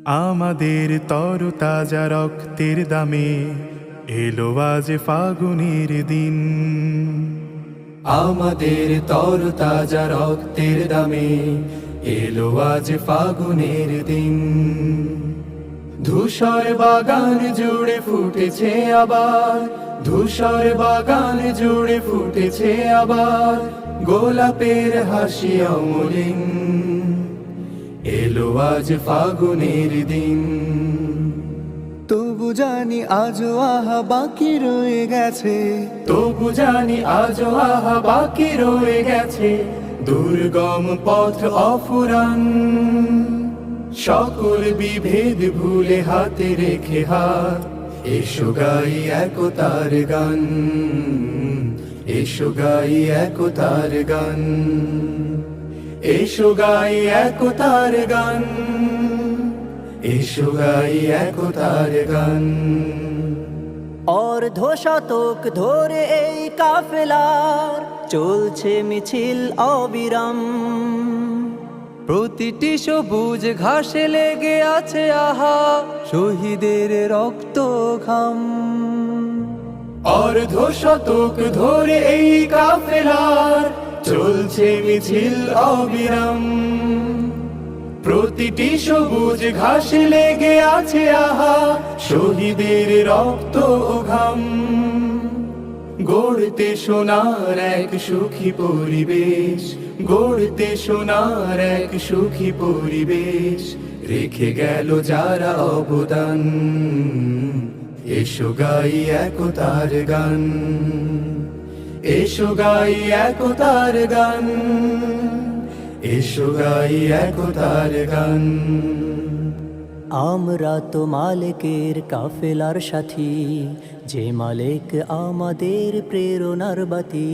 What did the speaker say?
আমাদের তরতাজা রক্তের দামে এলো আজ ফাগুনের দিন। আমাদের তরতাজা রক্তের দামে এলো আজ ফাগুনের দিন। ধূসর বাগান জুড়ে ফুটেছে আবার, ধূসর বাগান জুড়ে ফুটেছে আবার গোলাপের হাসি অমলিন। এলো আজ ফাগুনের দিন। তবু জানি আজও আহা বাকি রয়ে গেছে, তবু জানি আজও আহা বাকি রয়ে গেছে দুর্গম পথ অফুরান। সকল বিভেদ ভুলে হাতে রেখে হাত, এসো গাই একতার গান, এসো গাই একতার গান, এসো গাই একতার গান, এসো গাই একতার গান। অর্ধ শতক ধরে এই কাফেলার চলছে মিছিল অবিরাম। প্রতিটি সবুজ ঘাসে লেগে আছে আহা শহীদের রক্ত ঘাম। অর্ধ শতক ধরে এই কাফেলার চলছে মিছিল অবিরাম। প্রতিটি সবুজ ঘাসে লেগে আছে আহা শহীদের রক্ত ও ঘাম। গড়তে সোনার এক সুখী পরিবেশ, গড়তে সোনার এক সুখী পরিবেশ রেখে গেল যারা অবদান। এসো গাই একতার গান, এসো গাই একতার গান, এসো গাই একতার গান। আমরা তো মালিকের কাফেলার সাথী, যে মালিক আমাদের প্রেরণার বাতি।